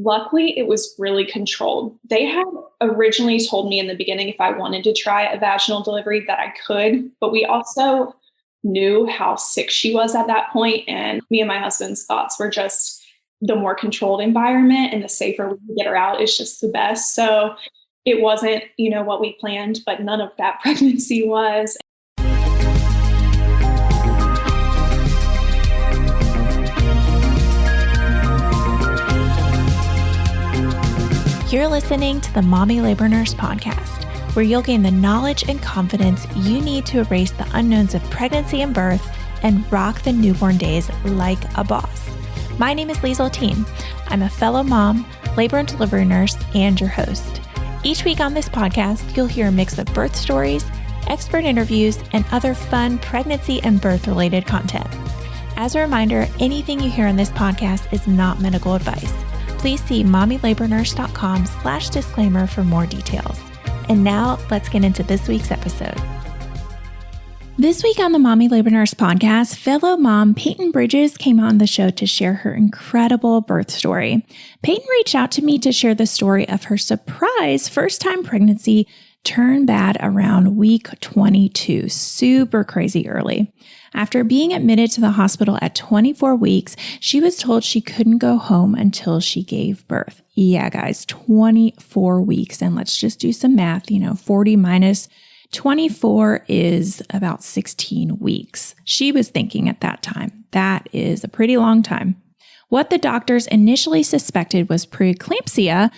Luckily, it was really controlled. They had originally told me in the beginning if I wanted to try a vaginal delivery that I could, but we also knew how sick she was at that point, and me and my husband's thoughts were just the more controlled environment and the safer we can get her out is just the best. So it wasn't, what we planned, but none of that pregnancy was. You're listening to the Mommy Labor Nurse podcast, where you'll gain the knowledge and confidence you need to erase the unknowns of pregnancy and birth and rock the newborn days like a boss. My name is Liesl Teen. I'm a fellow mom, labor and delivery nurse, and your host. Each week on this podcast, you'll hear a mix of birth stories, expert interviews, and other fun pregnancy and birth-related content. As a reminder, anything you hear on this podcast is not medical advice. Please see mommylabornurse.com/disclaimer for more details. And now let's get into this week's episode. This week on the Mommy Labor Nurse podcast, fellow mom Payton Bridges came on the show to share her incredible birth story. Payton reached out to me to share the story of her surprise first-time pregnancy turned bad around week 22, super crazy early. After being admitted to the hospital at 24 weeks, she was told she couldn't go home until she gave birth. Yeah, guys, 24 weeks. And let's just do some math. 40 minus 24 is about 16 weeks. She was thinking at that time, that is a pretty long time. What the doctors initially suspected was preeclampsia,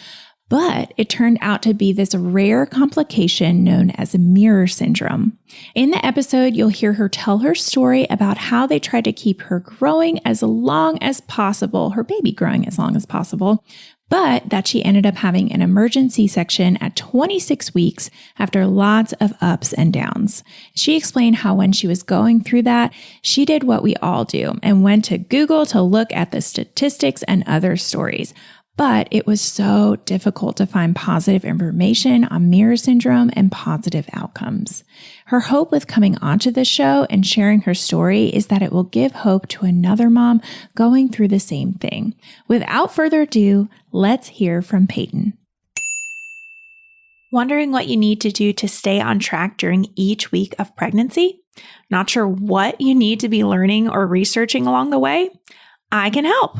but it turned out to be this rare complication known as mirror syndrome. In the episode, you'll hear her tell her story about how they tried to keep her growing as long as possible, her baby growing as long as possible, but that she ended up having an emergent C-section at 26 weeks after lots of ups and downs. She explained how when she was going through that, she did what we all do and went to Google to look at the statistics and other stories. But it was so difficult to find positive information on mirror syndrome and positive outcomes. Her hope with coming onto the show and sharing her story is that it will give hope to another mom going through the same thing. Without further ado, let's hear from Payton. Wondering what you need to do to stay on track during each week of pregnancy? Not sure what you need to be learning or researching along the way? I can help.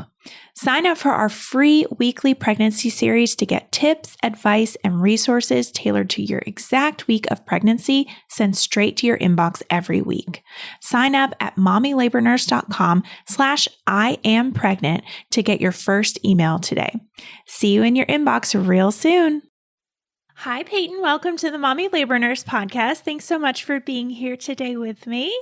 Sign up for our free weekly pregnancy series to get tips, advice, and resources tailored to your exact week of pregnancy sent straight to your inbox every week. Sign up at mommylabornurse.com/IamPregnant to get your first email today. See you in your inbox real soon. Hi, Payton. Welcome to the Mommy Labor Nurse podcast. Thanks so much for being here today with me.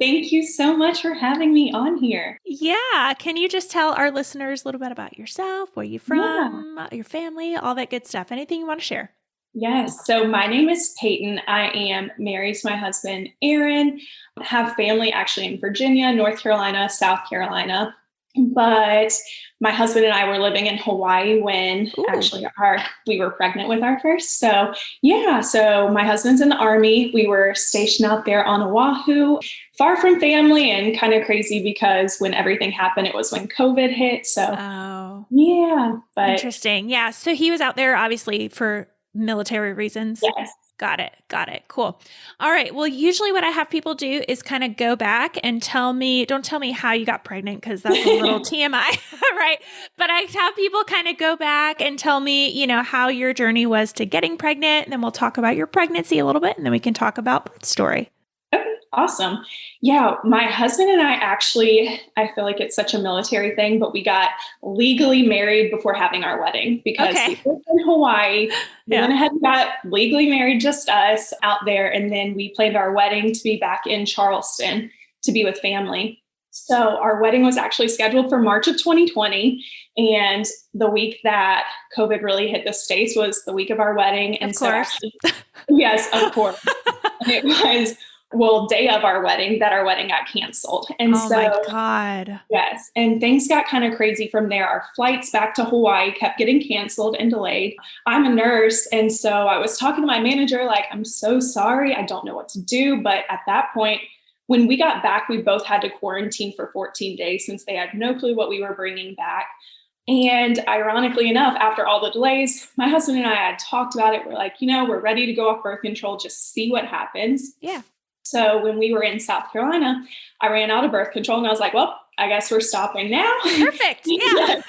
Thank you so much for having me on here. Yeah. Can you just tell our listeners a little bit about yourself, where you're from, your family, all that good stuff? Anything you want to share? Yes. So my name is Payton. I am married to my husband, Aaron. I have family actually in Virginia, North Carolina, South Carolina. But my husband and I were living in Hawaii when we were pregnant with our first. So my husband's in the Army. We were stationed out there on Oahu, far from family, and kind of crazy because when everything happened, it was when COVID hit. So, but interesting. Yeah. So he was out there obviously for military reasons. Yes. Got it. Cool. All right. Well, usually what I have people do is kind of go back and don't tell me how you got pregnant because that's a little TMI, right? But I have people kind of go back and tell me, how your journey was to getting pregnant. And then we'll talk about your pregnancy a little bit, and then we can talk about birth story. Okay, awesome. Yeah, my husband and I I feel like it's such a military thing, but we got legally married before having our wedding because we lived in Hawaii. We went ahead and got legally married, just us out there. And then we planned our wedding to be back in Charleston to be with family. So our wedding was actually scheduled for March of 2020. And the week that COVID really hit the States was the week of our wedding. And of course. Yes, of course. It was day of our wedding that our wedding got canceled. And my God. Yes. And things got kind of crazy from there. Our flights back to Hawaii kept getting canceled and delayed. I'm a nurse. And so I was talking to my manager, like, I'm so sorry. I don't know what to do. But at that point, when we got back, we both had to quarantine for 14 days since they had no clue what we were bringing back. And ironically enough, after all the delays, my husband and I had talked about it. We're like, we're ready to go off birth control, just see what happens. Yeah. So when we were in South Carolina, I ran out of birth control and I was like, well, I guess we're stopping now. Perfect. Yeah.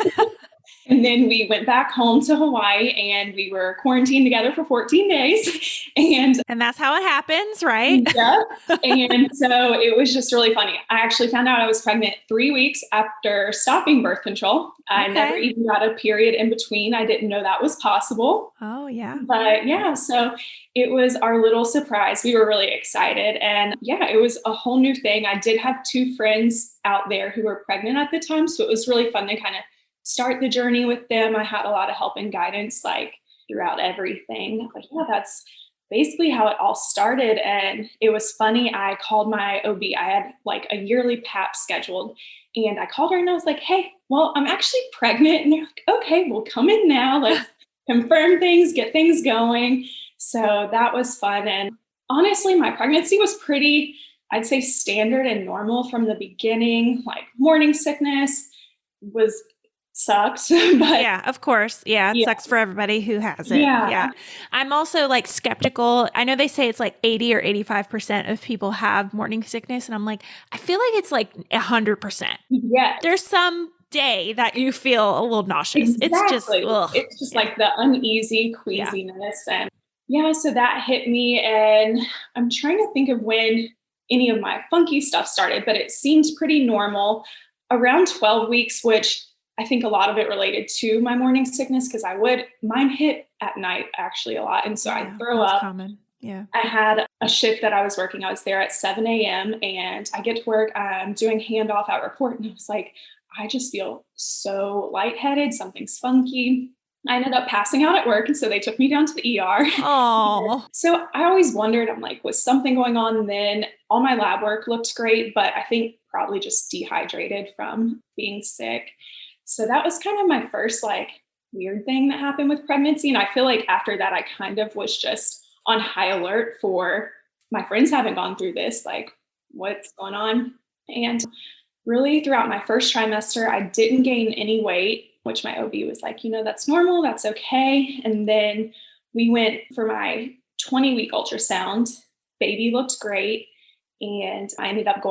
And then we went back home to Hawaii and we were quarantined together for 14 days. And that's how it happens, right? Yeah. And so it was just really funny. I actually found out I was pregnant 3 weeks after stopping birth control. I never even got a period in between. I didn't know that was possible. Oh, yeah. But yeah, so it was our little surprise. We were really excited. And yeah, it was a whole new thing. I did have 2 friends out there who were pregnant at the time. So it was really fun to kind of start the journey with them. I had a lot of help and guidance like throughout everything. But yeah, that's basically how it all started. And it was funny. I called my OB. I had like a yearly PAP scheduled. And I called her and I was like, hey, well, I'm actually pregnant. And they're like, okay, well, come in now. Let's confirm things, get things going. So that was fun. And honestly, my pregnancy was pretty, I'd say, standard and normal from the beginning. Like morning sickness sucked. But yeah, of course. Yeah, it sucks for everybody who has it. Yeah. I'm also like skeptical. I know they say it's like 80 or 85% of people have morning sickness. And I'm like, I feel like it's like 100%. Yeah. There's some day that you feel a little nauseous. Exactly. It's just like the uneasy queasiness. And so that hit me. And I'm trying to think of when any of my funky stuff started, but it seemed pretty normal around 12 weeks, which I think a lot of it related to my morning sickness because mine hit at night actually a lot. And so I'd throw up. Common. Yeah. I had a shift that I was working. I was there at 7 a.m. and I get to work. I'm doing handoff at report. And I was like, I just feel so lightheaded. Something's funky. I ended up passing out at work. And so they took me down to the ER. Oh. So I always wondered, I'm like, was something going on? And then all my lab work looked great, but I think probably just dehydrated from being sick. So that was kind of my first like weird thing that happened with pregnancy. And I feel like after that, I kind of was just on high alert for my friends haven't gone through this, like what's going on. And really throughout my first trimester, I didn't gain any weight, which my OB was like, that's normal, that's okay. And then we went for my 20-week ultrasound. Baby looked great. And I ended up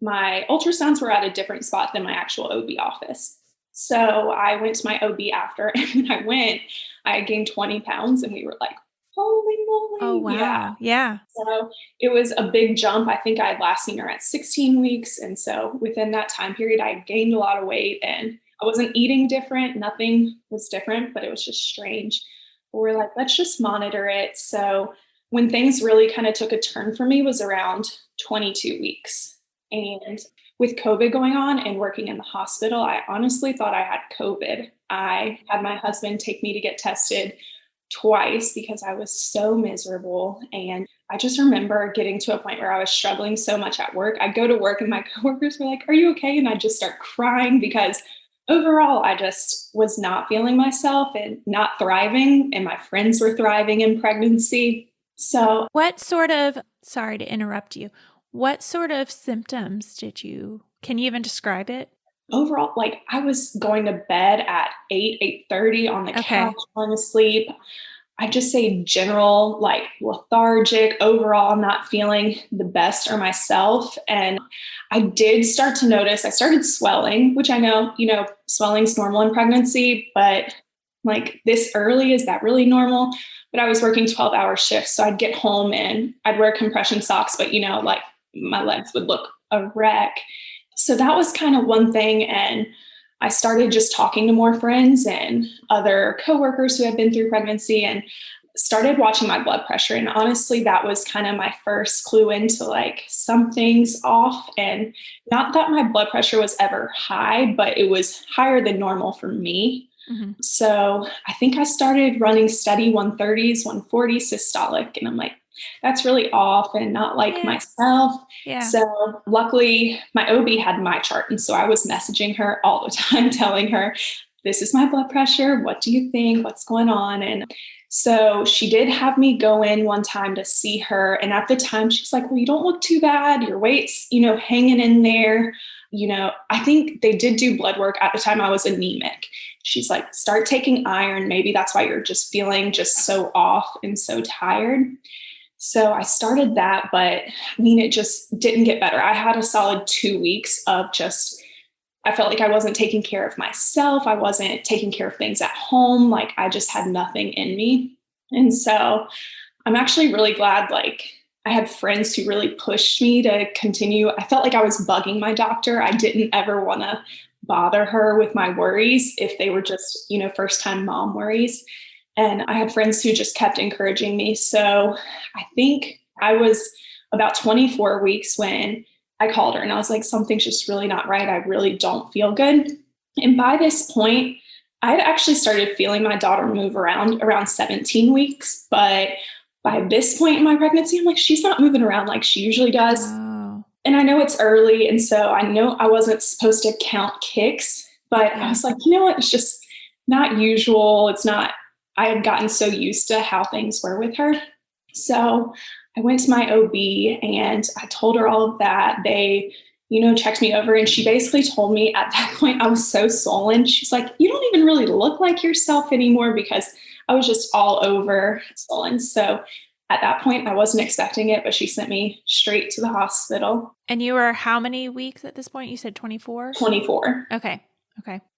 my ultrasounds were at a different spot than my actual OB office. So I went to my OB after, and when I gained 20 pounds, and we were like, holy moly. Oh, wow. Yeah. So it was a big jump. I think I had last seen her at 16 weeks. And so within that time period, I gained a lot of weight and I wasn't eating different. Nothing was different, but it was just strange. But we're like, let's just monitor it. So when things really kind of took a turn for me was around 22 weeks. And with COVID going on and working in the hospital, I honestly thought I had COVID. I had my husband take me to get tested twice because I was so miserable. And I just remember getting to a point where I was struggling so much at work. I'd go to work and my coworkers were like, are you okay? And I'd just start crying because overall, I just was not feeling myself and not thriving. And my friends were thriving in pregnancy. So sorry to interrupt you. What sort of symptoms can you even describe it? Overall, like I was going to bed at 8:30 on the couch, falling asleep. I just say general, like lethargic, overall not feeling the best or myself. And I did start to notice, I started swelling, which I know, swelling's normal in pregnancy, but like this early, is that really normal? But I was working 12-hour shifts. So I'd get home and I'd wear compression socks, but like my legs would look a wreck. So that was kind of one thing. And I started just talking to more friends and other coworkers who had been through pregnancy and started watching my blood pressure. And honestly, that was kind of my first clue into like something's off. And not that my blood pressure was ever high, but it was higher than normal for me. Mm-hmm. So I think I started running steady 130s, 140 systolic. And I'm like, that's really off and not like myself. Yeah. So luckily my OB had my chart. And so I was messaging her all the time, telling her, this is my blood pressure. What do you think? What's going on? And so she did have me go in one time to see her. And at the time she's like, well, you don't look too bad. Your weight's, hanging in there. I think they did do blood work at the time. I was anemic. she's like, start taking iron. Maybe that's why you're just feeling just so off and so tired. So I started that, but I mean, it just didn't get better. I had a solid 2 weeks of just, I felt like I wasn't taking care of myself. I wasn't taking care of things at home. Like I just had nothing in me. And so I'm actually really glad, like I had friends who really pushed me to continue. I felt like I was bugging my doctor. I didn't ever want to bother her with my worries if they were just, first time mom worries. And I had friends who just kept encouraging me. So I think I was about 24 weeks when I called her and I was like, something's just really not right. I really don't feel good. And by this point, I had actually started feeling my daughter move around 17 weeks. But by this point in my pregnancy, I'm like, she's not moving around like she usually does. Oh. And I know it's early. And so I know I wasn't supposed to count kicks, but I was like, you know what? It's just not usual. It's not, I had gotten so used to how things were with her. So I went to my OB and I told her all of that. They, checked me over and she basically told me at that point, I was so swollen. She's like, you don't even really look like yourself anymore because I was just all over swollen. So at that point, I wasn't expecting it, but she sent me straight to the hospital. And you were how many weeks at this point? You said 24? 24. Okay.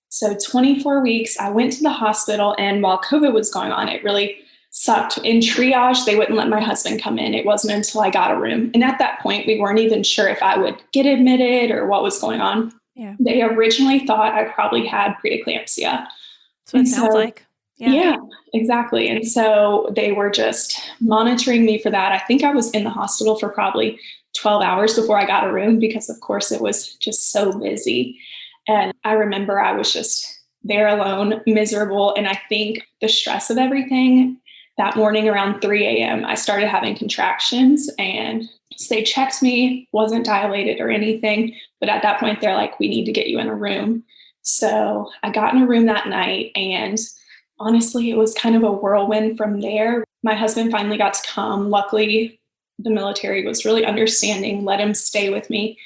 So 24 weeks, I went to the hospital, and while COVID was going on, it really sucked. In triage, they wouldn't let my husband come in. It wasn't until I got a room. And at that point, we weren't even sure if I would get admitted or what was going on. Yeah. They originally thought I probably had preeclampsia. So it sounds like. Yeah, exactly. And so they were just monitoring me for that. I think I was in the hospital for probably 12 hours before I got a room because, of course, it was just so busy. And I remember I was just there alone, miserable. And I think the stress of everything, that morning around 3 a.m., I started having contractions and so they checked me, wasn't dilated or anything. But at that point, they're like, we need to get you in a room. So I got in a room that night, and honestly, it was kind of a whirlwind from there. My husband finally got to come. Luckily, the military was really understanding, let him stay with me.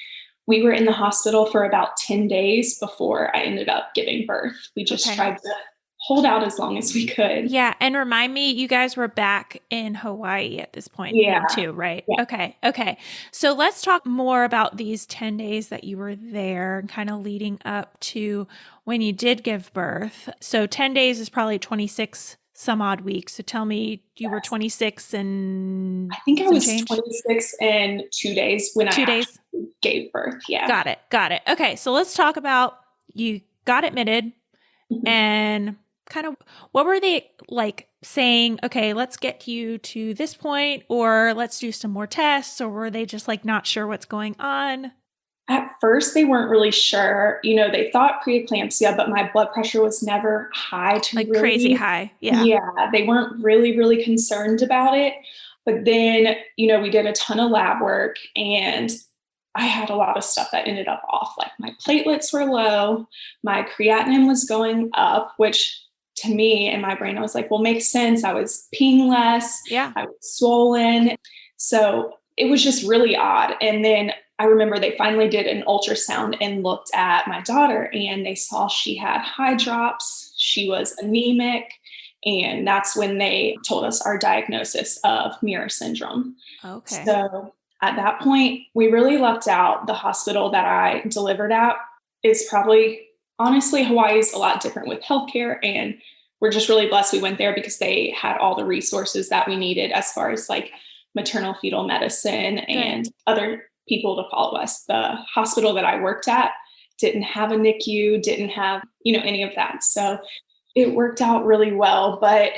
We were in the hospital for about 10 days before I ended up giving birth. We just tried to hold out as long as we could. Yeah. And remind me, you guys were back in Hawaii at this point too, right? Yeah. Okay. So let's talk more about these 10 days that you were there, kind of leading up to when you did give birth. So 10 days is probably 26 some odd weeks. So tell me, you were 26 and I think I was 26 and 2 days when I gave birth. Yeah. Got it. Okay. So let's talk about, you got admitted and kind of what were they like saying, okay, let's get you to this point, or let's do some more tests, or were they just like not sure what's going on? At first, they weren't really sure. They thought preeclampsia, but my blood pressure was never high to like really, crazy high. Yeah. Yeah. They weren't really, really concerned about it. But then, we did a ton of lab work and I had a lot of stuff that ended up off. Like my platelets were low, my creatinine was going up, which to me in my brain, I was like, well, makes sense. I was peeing less. Yeah. I was swollen. So it was just really odd. And then I remember they finally did an ultrasound and looked at my daughter and they saw she had high drops. She was anemic. And that's when they told us our diagnosis of Muir syndrome. Okay. So at that point, we really lucked out. The hospital that I delivered at is probably, honestly, Hawaii is a lot different with healthcare. And we're just really blessed we went there because they had all the resources that we needed as far as like maternal fetal medicine and other people to follow us. The hospital that I worked at didn't have a NICU, didn't have, any of that. So it worked out really well, but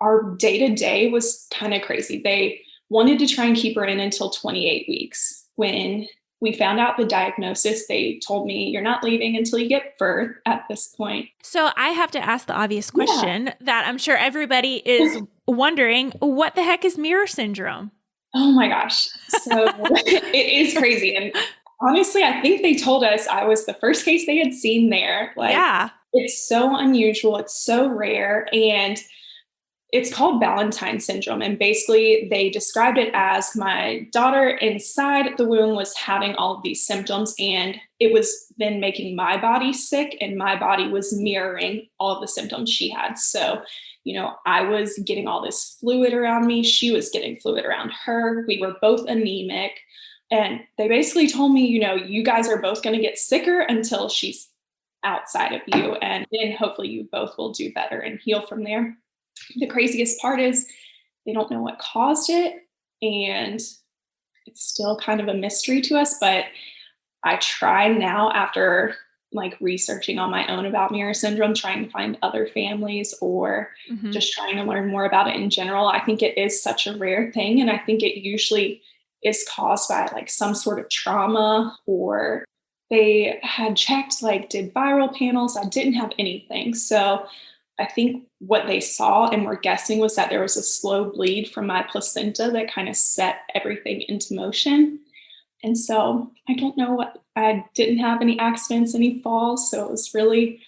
our day-to-day was kind of crazy. They wanted to try and keep her in until 28 weeks. When we found out the diagnosis, they told me, you're not leaving until you get birth at this point. So I have to ask the obvious question that I'm sure everybody is wondering, what the heck is Muir syndrome? Oh my gosh. So it is crazy. And honestly, I think they told us I was the first case they had seen there. It's so unusual. It's so rare. And It's called Valentine syndrome. And basically, they described it as my daughter inside the womb was having all of these symptoms, and it was then making my body sick, and my body was mirroring all of the symptoms she had. So, I was getting all this fluid around me. She was getting fluid around her. We were both anemic. And they basically told me, you guys are both going to get sicker until she's outside of you. And then hopefully you both will do better and heal from there. The craziest part is they don't know what caused it, and it's still kind of a mystery to us, but I try now, after researching on my own about mirror syndrome, trying to find other families or just trying to learn more about it in general. I think it is such a rare thing, and I think it usually is caused by some sort of trauma, or they had checked, did viral panels. I didn't have anything. So I think what they saw and were guessing was that there was a slow bleed from my placenta that kind of set everything into motion. And so I don't know I didn't have any accidents, any falls. So it was really,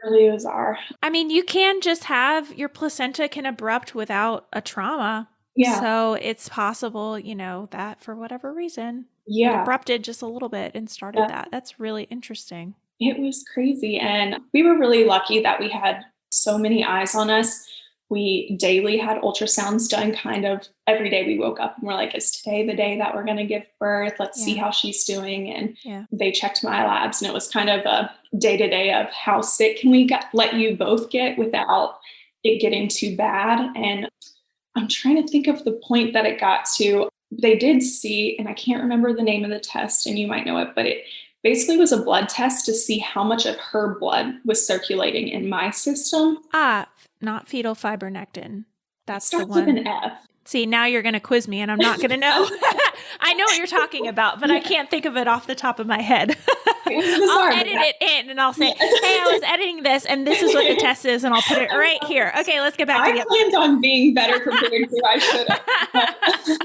really bizarre. I mean, you can just have your placenta can abrupt without a trauma. Yeah. So it's possible, that for whatever reason, it abrupted just a little bit and started that. That's really interesting. It was crazy. And we were really lucky that we had so many eyes on us. We daily had ultrasounds done kind of every day. We woke up and we're like, is today the day that we're going to give birth? Let's see how she's doing. And they checked my labs, and it was kind of a day-to-day of how sick can we let you both get without it getting too bad. And I'm trying to think of the point that it got to. They did see, and I can't remember the name of the test, and you might know it, but it basically was a blood test to see how much of her blood was circulating in my system. Not fetal fibronectin. That's the one. Starts with an F. See, now you're going to quiz me and I'm not going to know. I know what you're talking about, but I can't think of it off the top of my head. I'll edit it in and I'll say, hey, I was editing this and this is what the test is, and I'll put it right here. Okay, let's get back to I planned on being better prepared than I should have.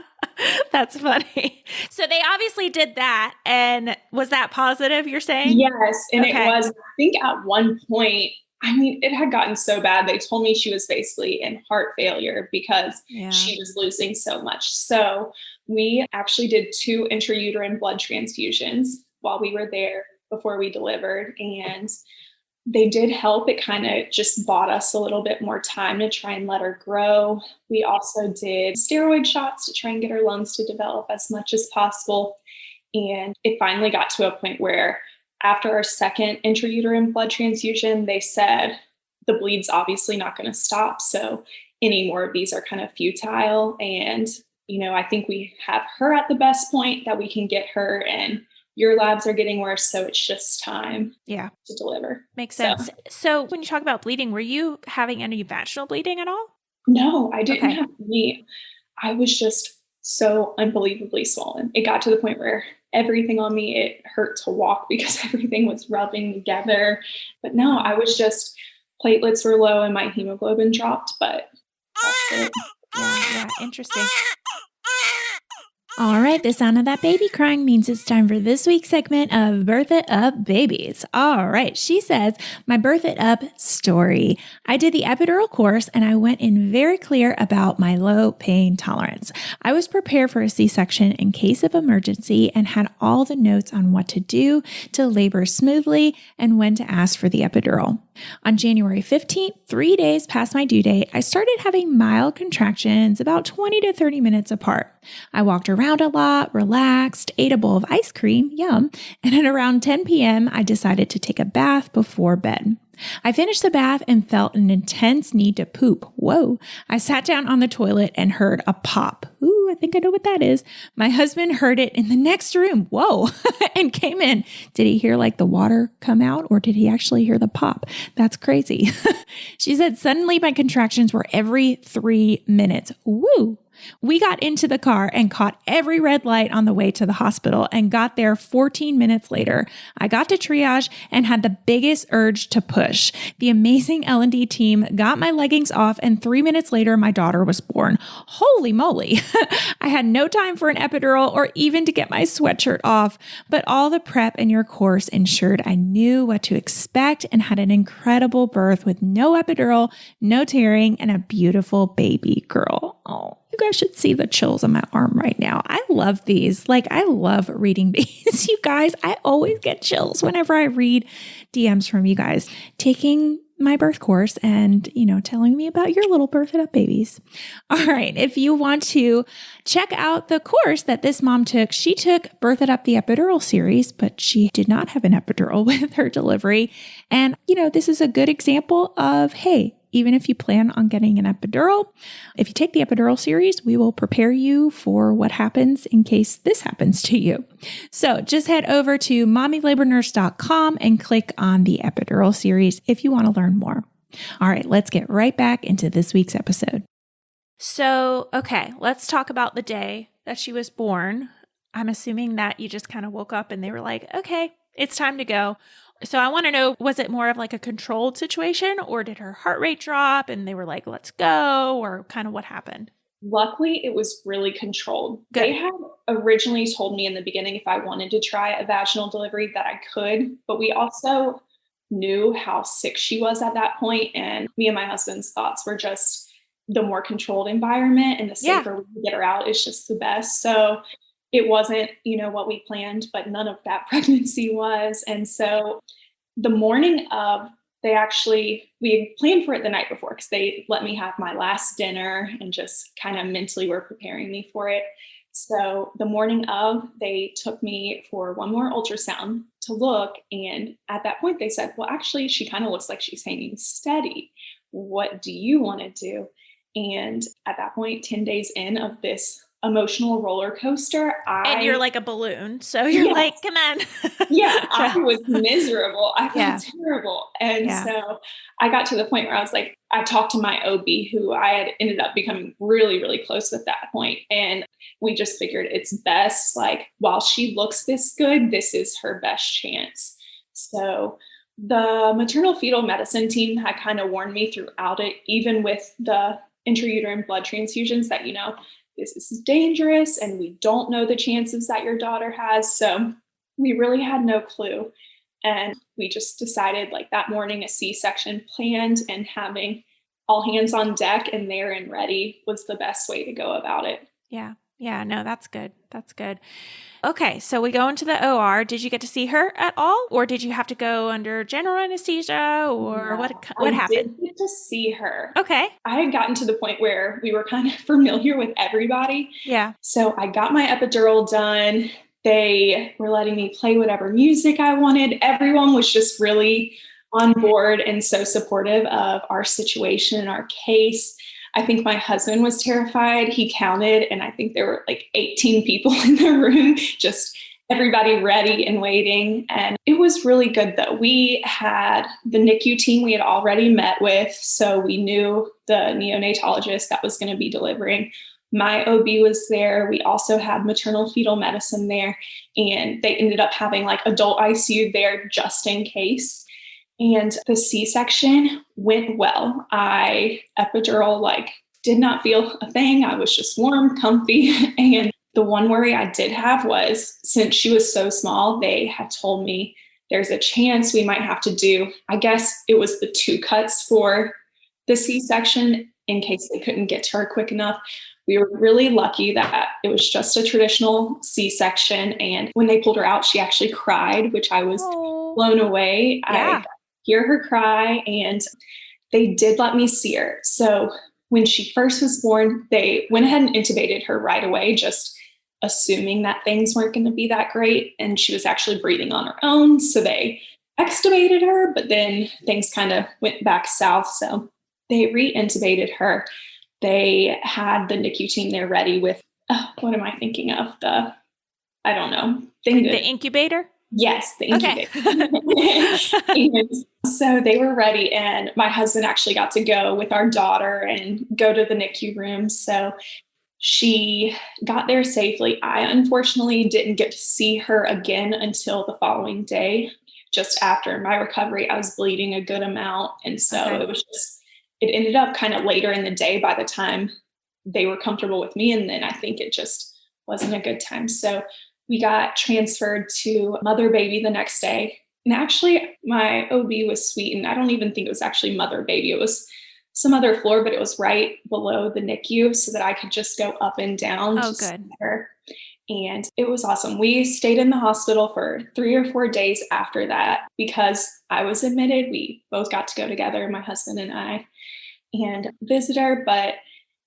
That's funny. So they obviously did that. And was that positive, you're saying? Yes. And it was, I think at one point, it had gotten so bad. They told me she was basically in heart failure because she was losing so much. So we actually did 2 intrauterine blood transfusions while we were there before we delivered. And they did help. It kind of just bought us a little bit more time to try and let her grow. We also did steroid shots to try and get her lungs to develop as much as possible. And it finally got to a point where after our second intrauterine blood transfusion, they said the bleed's obviously not going to stop. So any more of these are kind of futile. And, I think we have her at the best point that we can get her, and your labs are getting worse. So it's just time to deliver. Makes sense. So when you talk about bleeding, were you having any vaginal bleeding at all? No, I didn't have any. I was just so unbelievably swollen. It got to the point where everything on me, it hurt to walk because everything was rubbing together. But no, I was just, platelets were low and my hemoglobin dropped, but that's it. Yeah, interesting. All right, the sound of that baby crying means it's time for this week's segment of Birth It Up Babies. All right, she says, my Birth It Up story. I did the epidural course and I went in very clear about my low pain tolerance. I was prepared for a C-section in case of emergency and had all the notes on what to do to labor smoothly and when to ask for the epidural. On January 15th, 3 days past my due date, I started having mild contractions about 20 to 30 minutes apart. I walked around a lot, relaxed, ate a bowl of ice cream, yum, and at around 10 p.m., I decided to take a bath before bed. I finished the bath and felt an intense need to poop. Whoa. I sat down on the toilet and heard a pop. Ooh, I think I know what that is. My husband heard it in the next room. Whoa. And came in. Did he hear the water come out, or did he actually hear the pop? That's crazy. She said, suddenly my contractions were every 3 minutes. Woo. We got into the car and caught every red light on the way to the hospital and got there 14 minutes later. I got to triage and had the biggest urge to push. The amazing L&D team got my leggings off, and 3 minutes later, my daughter was born. Holy moly. I had no time for an epidural or even to get my sweatshirt off, but all the prep in your course ensured I knew what to expect and had an incredible birth with no epidural, no tearing, and a beautiful baby girl. Oh, you guys should see the chills on my arm right now. I love these. Like, I love reading these. You guys, I always get chills whenever I read DMs from you guys taking my birth course and, telling me about your little birth it up babies. All right. If you want to check out the course that this mom took, she took Birth It Up the Epidural series, but she did not have an epidural with her delivery. And, this is a good example of, hey, even if you plan on getting an epidural, if you take the epidural series, we will prepare you for what happens in case this happens to you. So just head over to mommylabornurse.com and click on the epidural series if you want to learn more. All right, let's get right back into this week's episode. So, okay, let's talk about the day that she was born. I'm assuming that you just kind of woke up and they were like, okay, it's time to go. So I want to know, was it more of like a controlled situation, or did her heart rate drop and they were like, let's go, or kind of what happened? Luckily, it was really controlled. Good. They had originally told me in the beginning if I wanted to try a vaginal delivery that I could, but we also knew how sick she was at that point, and me and my husband's thoughts were just the more controlled environment and the safer we can get her out is just the best. So it wasn't, what we planned, but none of that pregnancy was. And so the morning of, we had planned for it the night before because they let me have my last dinner and just kind of mentally were preparing me for it. So the morning of, they took me for one more ultrasound to look. And at that point they said, well, actually, she kind of looks like she's hanging steady. What do you want to do? And at that point, 10 days in of this emotional roller coaster. And you're like a balloon. So you're like, come on. I was miserable. I felt terrible. And so I got to the point where I was like, I talked to my OB, who I had ended up becoming really, really close at that point. And we just figured it's best, like, while she looks this good, this is her best chance. So the maternal fetal medicine team had kind of warned me throughout it, even with the intrauterine blood transfusions, that, this is dangerous and we don't know the chances that your daughter has. So we really had no clue. And we just decided, like, that morning, a C-section planned, and having all hands on deck and there and ready was the best way to go about it. Yeah. Yeah. No, that's good. That's good. Okay. So we go into the OR. Did you get to see her at all? Or did you have to go under general anesthesia, or what happened? I did get to see her. Okay. I had gotten to the point where we were kind of familiar with everybody. Yeah. So I got my epidural done. They were letting me play whatever music I wanted. Everyone was just really on board and so supportive of our situation and our case. I think my husband was terrified. He counted, and I think there were like 18 people in the room, just everybody ready and waiting. And it was really good, though. We had the NICU team we had already met with, so we knew the neonatologist that was going to be delivering. My OB was there. We also had maternal fetal medicine there, and they ended up having like adult ICU there just in case. And the C-section went well. Epidural, did not feel a thing. I was just warm, comfy. And the one worry I did have was, since she was so small, they had told me there's a chance we might have to do, I guess it was the 2 cuts for the C-section in case they couldn't get to her quick enough. We were really lucky that it was just a traditional C-section. And when they pulled her out, she actually cried, which I was blown away. Yeah. I hear her cry, and they did let me see her. So when she first was born, they went ahead and intubated her right away, just assuming that things weren't going to be that great. And she was actually breathing on her own. So they extubated her, but then things kind of went back south. So they re-intubated her. They had the NICU team there ready with, what am I thinking of? The incubator? Yes, the incubator. Okay. And so they were ready, and my husband actually got to go with our daughter and go to the NICU room. So She got there safely. I unfortunately didn't get to see her again until the following day. Just after my recovery, I was bleeding a good amount. And so Okay. it ended up kind of later in the day by the time they were comfortable with me. And then I think it just wasn't a good time. So we got transferred to mother baby the next day. And actually, my OB was sweet. And I don't even think it was actually mother baby. It was some other floor, but it was right below the NICU so that I could just go up and down Oh, to see good. her. And it was awesome. We stayed in the hospital for 3 or 4 days after that because I was admitted. We both got to go together, my husband and I, and visit her. But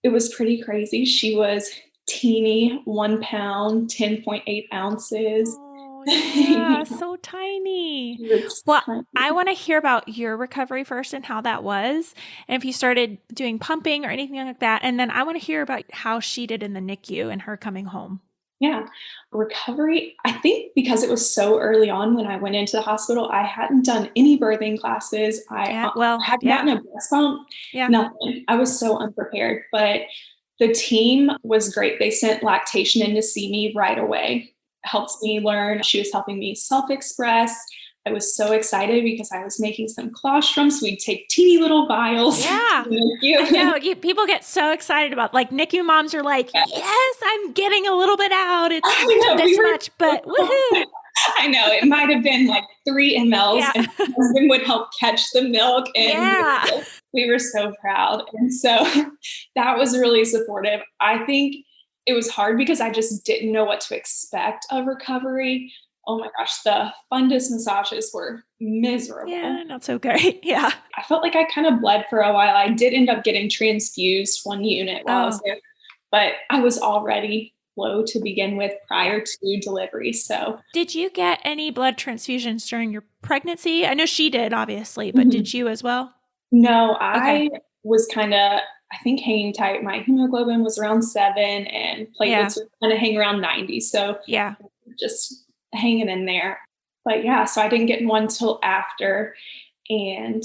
it was pretty crazy. She was teeny, 1 pound, 10.8 ounces. Oh, yeah, Yeah, so tiny. she was Well, tiny. I want to hear about your recovery first and how that was, and if you started doing pumping or anything like that. And then I want to hear about how she did in the NICU and her coming home. Yeah. Recovery, I think because it was so early on when I went into the hospital, I hadn't done any birthing classes. I Yeah, well, hadn't yeah, gotten a breast pump, yeah. nothing. I was so unprepared, but the team was great. They sent lactation in to see me right away. Helps me learn. She was helping me self-express. I was so excited because I was making some colostrum. So we'd take teeny little vials. Yeah, I know. People get so excited about like NICU moms are like, yes, I'm getting a little bit out. It's I know, this much, but woohoo. I know it might have been like 3 mLs, Yeah. and my husband would help catch the milk, and Yeah. we were so proud. And so that was really supportive. I think it was hard because I just didn't know what to expect of recovery. Oh my gosh, the fundus massages were miserable. Yeah, not so great. Yeah. I felt like I kind of bled for a while. I did end up getting transfused 1 unit while I was Oh, there, but I was already low to begin with prior to delivery. So did you get any blood transfusions during your pregnancy? I know she did, obviously, but mhm. did you as well? No, Okay. I was kind of, I think, hanging tight. My hemoglobin was around 7 and Yeah. platelets were kind of hanging around 90. So Yeah. just hanging in there. But yeah, so I didn't get one till after. And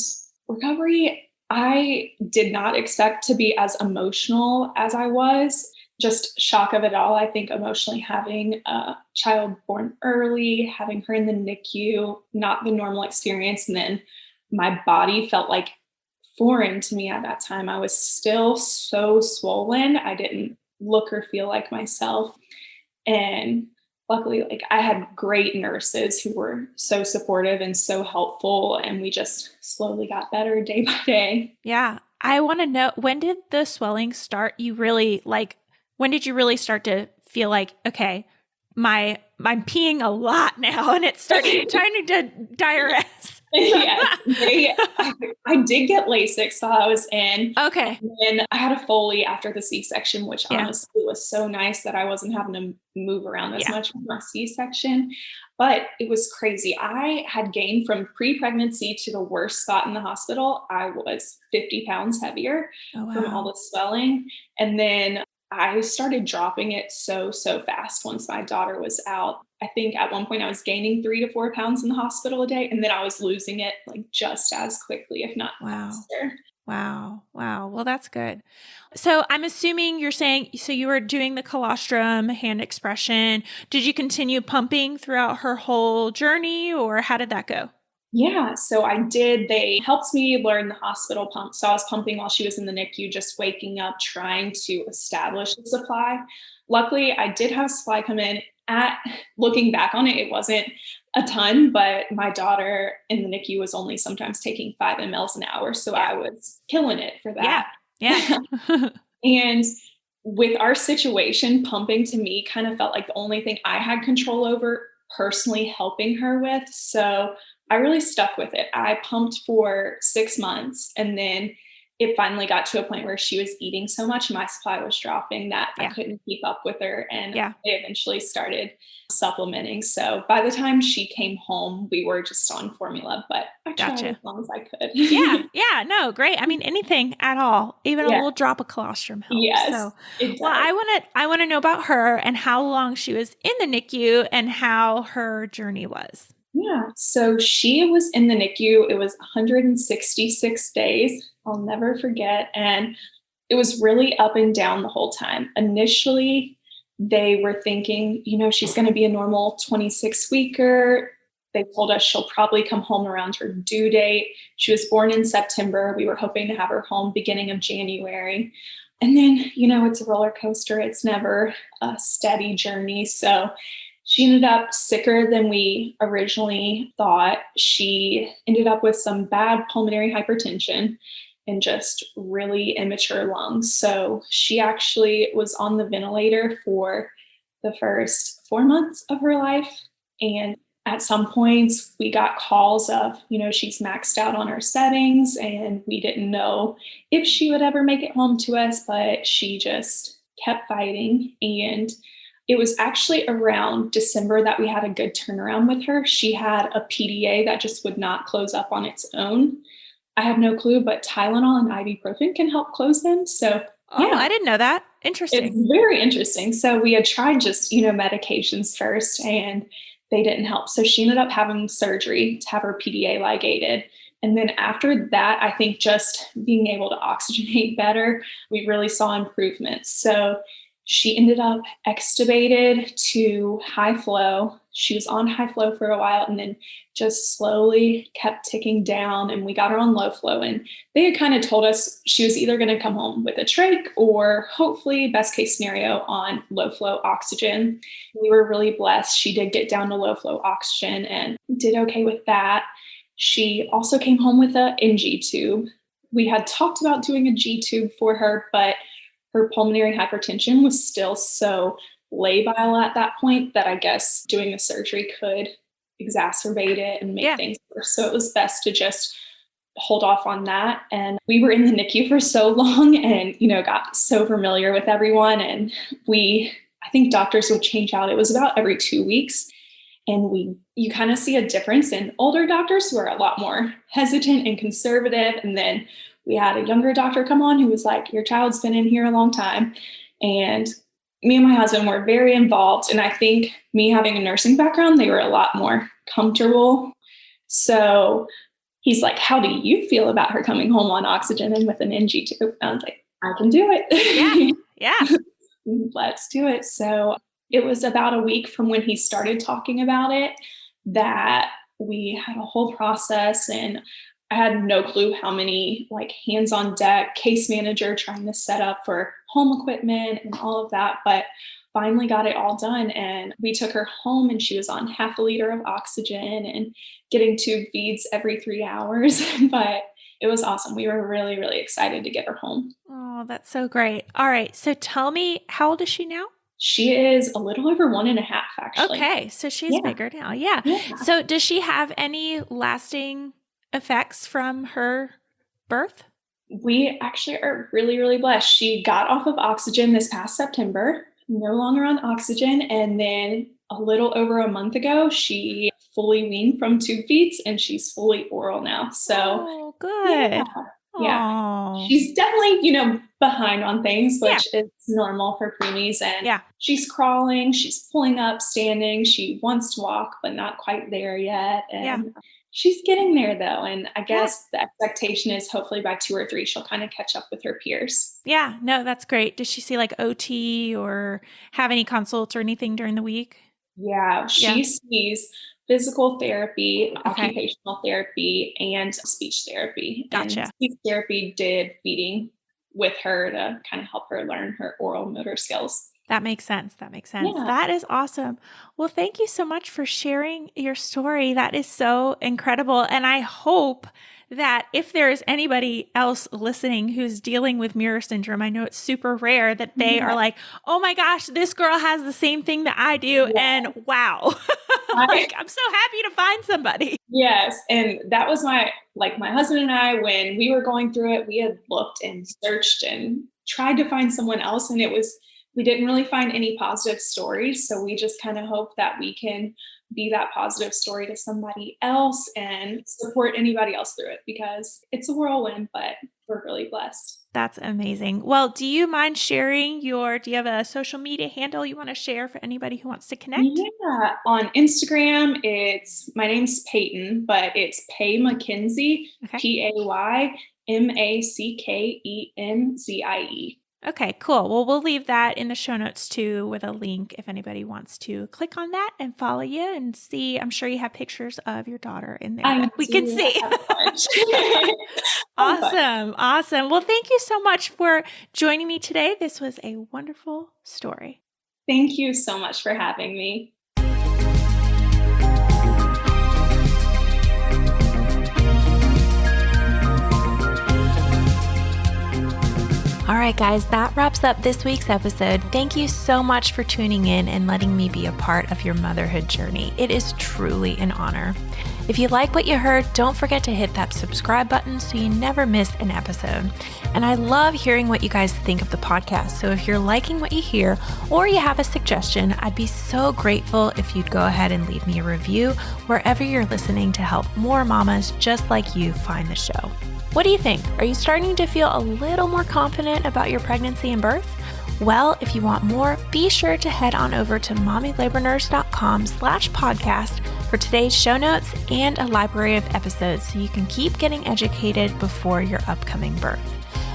recovery, I did not expect to be as emotional as I was. Just shock of it all. I think emotionally having a child born early, having her in the NICU, not the normal experience. And then my body felt like foreign to me at that time. I was still so swollen. I didn't look or feel like myself. And luckily, like I had great nurses who were so supportive and so helpful. And we just slowly got better day by day. Yeah. I want to know, when did the swelling start? When did you really start to feel like, okay, I'm peeing a lot now and it's turning to diarrhea? Yes, I did get LASIK while I was in. Okay. And I had a Foley after the C-section, which Yeah. honestly was so nice that I wasn't having to move around as Yeah. much with my C-section. But it was crazy. I had gained from pre-pregnancy to the worst spot in the hospital. I was 50 pounds heavier Oh, from all wow. the swelling. And then I started dropping it so fast once my daughter was out. I think at one point I was gaining 3 to 4 pounds in the hospital a day, and then I was losing it like just as quickly, if not Wow. faster. Wow. Wow. Well, that's good. So I'm assuming you're saying, so you were doing the colostrum, hand expression. Did you continue pumping throughout her whole journey, or how did that go? Yeah, so I did. They helped me learn the hospital pump. So I was pumping while she was in the NICU, just waking up, trying to establish the supply. Luckily, I did have supply come in. At looking back on it, it wasn't a ton, but my daughter in the NICU was only sometimes taking 5 mLs an hour. So Yeah. I was killing it for Yeah. that. Yeah. And with our situation, pumping to me kind of felt like the only thing I had control over personally helping her with. So I really stuck with it. I pumped for 6 months, and then it finally got to a point where she was eating so much, my supply was dropping, that I Yeah. couldn't keep up with her. And Yeah. I eventually started supplementing. So by the time she came home, we were just on formula, but I tried as Gotcha. long as I could. Yeah. Yeah. No, great. I mean, anything at all, even a Yeah. little drop of colostrum helps. Yes, So, it well, does. I want to know about her and how long she was in the NICU and how her journey was. Yeah. So she was in the NICU. It was 166 days. I'll never forget. And It was really up and down the whole time. Initially, they were thinking, she's going to be a normal 26-weeker. They told us she'll probably come home around her due date. She was born in September. We were hoping to have her home beginning of January. And then, it's a roller coaster. It's never a steady journey. So she ended up sicker than we originally thought. She ended up with some bad pulmonary hypertension and just really immature lungs. So she actually was on the ventilator for the first 4 months of her life. And at some points we got calls of, she's maxed out on her settings, and we didn't know if she would ever make it home to us, but she just kept fighting. And it was actually around December that we had a good turnaround with her. She had a PDA that just would not close up on its own. I have no clue, but Tylenol and ibuprofen can help close them. So, yeah, I didn't know that. Interesting. It's very interesting. So we had tried just, medications first, and they didn't help. So she ended up having surgery to have her PDA ligated. And then after that, I think just being able to oxygenate better, we really saw improvements. So she ended up extubated to high flow. She was on high flow for a while and then just slowly kept ticking down, and we got her on low flow. And they had kind of told us she was either going to come home with a trach or hopefully best case scenario on low flow oxygen. We were really blessed. She did get down to low flow oxygen and did okay with that. She also came home with an NG tube. We had talked about doing a G tube for her, but her pulmonary hypertension was still so labile at that point that I guess doing the surgery could exacerbate it and make things worse. So it was best to just hold off on that. And we were in the NICU for so long and, got so familiar with everyone. And I think doctors would change out. It was about every 2 weeks. And you kind of see a difference in older doctors who are a lot more hesitant and conservative. And then we had a younger doctor come on who was like, your child's been in here a long time. And me and my husband were very involved. And I think me having a nursing background, they were a lot more comfortable. So he's like, how do you feel about her coming home on oxygen and with an NG tube? I was like, I can do it. Yeah. Let's do it. So it was about a week from when he started talking about it that we had a whole process, and I had no clue how many hands on deck, case manager trying to set up for home equipment and all of that, but finally got it all done. And we took her home and she was on half a liter of oxygen and getting tube feeds every 3 hours. But it was awesome. We were really, really excited to get her home. Oh, that's so great. All right. So tell me, how old is she now? She is a little over 1.5, actually. Okay. So she's bigger now. Yeah. So does she have any lasting effects from her birth? We actually are really, really blessed. She got off of oxygen this past September, no longer on oxygen. And then a little over a month ago, she fully weaned from tube feeds and she's fully oral now. So good. Yeah. She's definitely, behind on things, which is normal for preemies. And she's crawling, she's pulling up, standing. She wants to walk, but not quite there yet. And she's getting there though. And I guess the expectation is hopefully by 2 or 3, she'll kind of catch up with her peers. Yeah, no, that's great. Does she see OT or have any consults or anything during the week? Yeah, she sees physical therapy, occupational therapy, and speech therapy. Gotcha. And speech therapy did feeding with her to kind of help her learn her oral motor skills. That makes sense. Yeah. That is awesome. Well, thank you so much for sharing your story. That is so incredible. And I hope that if there is anybody else listening who's dealing with mirror syndrome, I know it's super rare, that they are like, oh my gosh, this girl has the same thing that I do. And wow, I'm so happy to find somebody. Yes. And that was my husband and I, when we were going through it, we had looked and searched and tried to find someone else. And we didn't really find any positive stories. So we just kind of hope that we can be that positive story to somebody else and support anybody else through it, because it's a whirlwind, but we're really blessed. That's amazing. Well, do you mind sharing do you have a social media handle you want to share for anybody who wants to connect? Yeah. On Instagram, my name's Payton, but it's Pay McKenzie, MacKenzie. Okay, cool. Well, we'll leave that in the show notes too with a link if anybody wants to click on that and follow you and see. I'm sure you have pictures of your daughter in there that we can see. Awesome. Awesome. Well, thank you so much for joining me today. This was a wonderful story. Thank you so much for having me. All right, guys, that wraps up this week's episode. Thank you so much for tuning in and letting me be a part of your motherhood journey. It is truly an honor. If you like what you heard, don't forget to hit that subscribe button so you never miss an episode. And I love hearing what you guys think of the podcast. So if you're liking what you hear or you have a suggestion, I'd be so grateful if you'd go ahead and leave me a review wherever you're listening to help more mamas just like you find the show. What do you think? Are you starting to feel a little more confident about your pregnancy and birth? Well, if you want more, be sure to head on over to mommylabornurse.com/podcast for today's show notes and a library of episodes so you can keep getting educated before your upcoming birth.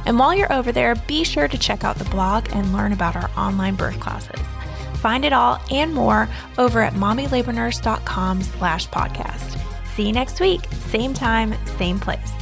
And while you're over there, be sure to check out the blog and learn about our online birth classes. Find it all and more over at mommylabornurse.com/podcast. See you next week, same time, same place.